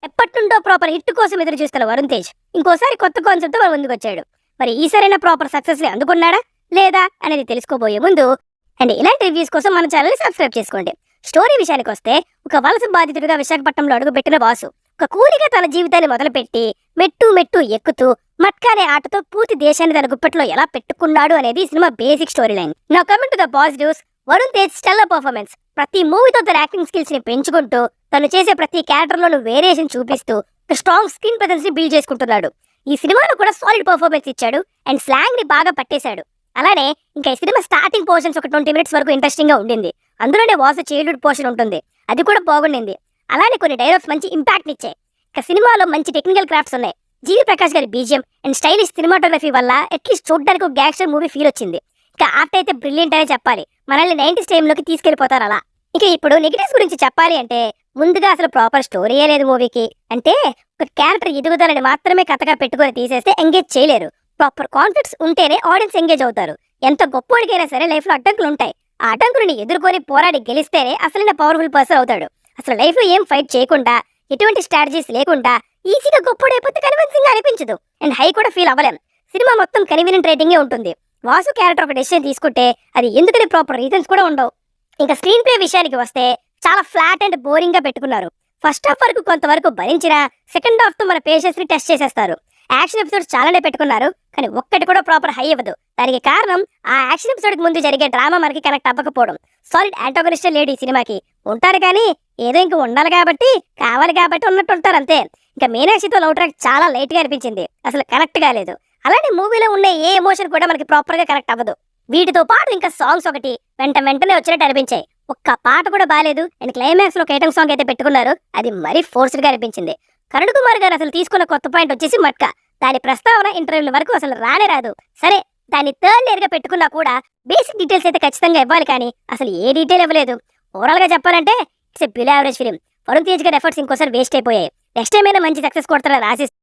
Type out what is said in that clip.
ఎప్పటి నుండో proper hit కోసం ఎదురు చూస్తున్న వరుణ్ తేజ్ ఇంకోసారి కొత్త కాన్సెప్ట్ తో మన ముందుకు వచ్చాడు. మరి ఈసారైనా ప్రాపర్ సక్సెస్ ని అందుకున్నాడా లేదా అనేది తెలుసుకోబోయే ముందు అండ్ ఇలాంటి రివ్యూస్ కోసం మన ఛానల్ ని సబ్స్క్రైబ్ చేసుకోండి. స్టోరీ విషయానికి వస్తే, ఒక వలస బాధితుడిగా విశాఖపట్నంలో అడుగుపెట్టిన వాసు ఒక కూలిగా తన జీవితాన్ని మొదలుపెట్టి మెట్టు మెట్టు ఎక్కుతూ మట్కా అనే ఆటతో పూర్తి దేశాన్ని తన గుప్పట్లో ఎలా పెట్టుకున్నాడు అనేది ఈ సినిమా బేసిక్ స్టోరీ లైన్. నా comment to the positives. Varun Tej stellar performance. ప్రతి మూవీతో తన యాక్టింగ్ స్కిల్స్ ని పెంచుకుంటూ తను చేసే ప్రతి క్యారెక్టర్ లోను వేరియేషన్ చూపిస్తూ ఒక స్ట్రాంగ్ స్క్రీన్ ప్రెజెన్స్ ని బిల్డ్ చేసుకుంటున్నాడు. ఈ సినిమాలో కూడా సాలిడ్ పర్ఫార్మెన్స్ ఇచ్చాడు అండ్ స్లాంగ్ ని బాగా పట్టేశాడు. అలానే ఇంకా ఈ సినిమా స్టార్టింగ్ పోర్షన్స్ ఒక 20 minutes వరకు ఇంట్రెస్టింగ్ గా ఉండింది. అందులోనే వాసు చైల్డ్హుడ్ పోర్షన్ ఉంటుంది, అది కూడా బాగుండింది. అలానే కొన్ని డైలాగ్స్ మంచి ఇంపాక్ట్ ఇచ్చాయి. ఇక సినిమాలో మంచి టెక్నికల్ క్రాఫ్ట్స్ ఉన్నాయి. జీవి ప్రకాష్ గారి బీజియం అండ్ స్టైలిష్ సినిమాటోగ్రఫీ వల్ల అట్లీస్ట్ చూడడానికి ఒక గ్యాంగ్స్టర్ మూవీ ఫీల్ వచ్చింది. ఇక ఆర్ట్ అయితే బ్రిలియంట్ అనే చెప్పాలి. మనల్ని 90s టైంలోకి తీసుకెళ్లిపోతారు అలా. ఇక ఇప్పుడు నెగిటివ్స్ గురించి చెప్పాలి అంటే, ముందుగా అసలు ప్రాపర్ స్టోరీయే లేదు మూవీకి. అంటే ఒక క్యారెక్టర్ ఎదుగుదలని మాత్రమే కథగా పెట్టుకొని తీసేస్తే ఎంగేజ్ చేయలేరు. ప్రాపర్ కాన్ఫ్లిక్ట్స్ ఉంటేనే ఆడియన్స్ ఎంగేజ్ అవుతారు. ఎంత గొప్పోడికైనా సరే లైఫ్ లో అడ్డంకులు ఉంటాయి. ఆ అడ్డంకులని ఎదుర్కొని పోరాడి గెలిస్తేనే అసలైన పవర్ఫుల్ పర్సన్ అవుతాడు. అసలు లైఫ్ లో ఏం ఫైట్ చేయకుండా, ఎటువంటి స్ట్రాటజీస్ లేకుండా ఈజీగా గొప్పోడైపోతే కన్విన్సింగ్ గా అనిపించదు అండ్ హై కూడా ఫీల్ అవ్వలేం. సినిమా మొత్తం కన్వీనియంట్ రేటింగే ఉంటుంది. వాసు క్యారెక్టర్ ఒక డెసిషన్ తీసుకుంటే అది ఎందుకని ప్రాపర్ రీజన్స్ కూడా ఉండవు. ఇంకా స్క్రీన్ ప్లే విషయానికి వస్తే చాలా ఫ్లాట్ అండ్ బోరింగ్ గా పెట్టుకున్నారు. ఫస్ట్ హాఫ్ వరకు కొంతవరకు భరించినా సెకండ్ హాఫ్ తో మన పేషెన్స్ ని టెస్ట్ చేసేస్తారు. యాక్షన్ ఎపిసోడ్స్ చాలానే పెట్టుకున్నారు, కానీ ఒక్కటి కూడా ప్రాపర్ హై అవ్వదు. దానికి కారణం ఆ యాక్షన్ ఎపిసోడ్ కి ముందు జరిగే డ్రామా మనకి కనెక్ట్ అవ్వకపోవడం. సాలిడ్ యాంటాగనిస్ట్ లేడు ఈ సినిమాకి. ఉంటారు కానీ ఏదో ఇంక ఉండాలి కాబట్టి, కావాలి కాబట్టి ఉన్నట్టు ఉంటారు అంతే. ఇంకా మీనాక్షితో లవ్ ట్రాక్ చాలా లైట్ గా అనిపించింది, అసలు కనెక్ట్ కాలేదు. అలానే మూవీలో ఉండే ఏ ఎమోషన్ కూడా మనకి ప్రాపర్ గా కనెక్ట్ అవ్వదు. వీటితో పాటు ఇంకా సాంగ్స్ ఒకటి వెంటనే వచ్చినట్టు అనిపించాయి. ఒక్క పాట కూడా బాలేదు. అండ్ క్లైమాక్స్ లో ఐటమ్ సాంగ్ అయితే పెట్టుకున్నారు, అది మరీ ఫోర్స్డ్ గా అనిపించింది. కరుణ్ కుమార్ గారు అసలు తీసుకున్న కొత్త పాయింట్ వచ్చేసి మట్కా. దాని ప్రస్తావన ఇంటర్వ్యూల వరకు అసలు రాదు. సరే, దాన్ని థర్డ్ లేయర్ గా పెట్టుకున్నా కూడా బేసిక్ డీటెయిల్స్ అయితే ఖచ్చితంగా ఇవ్వాలి, కానీ అసలు ఏ డీటెయిల్ ఇవ్వలేదు. ఓవరాల్ గా చెప్పాలంటే it's a below average film. Varun Tej గారి ఎఫర్ట్స్ ఇంకోసారి వేస్ట్ అయిపోయాయి. నెక్స్ట్ టైం అయినా మంచి సక్సెస్ కొడతారని ఆశిస్తాను.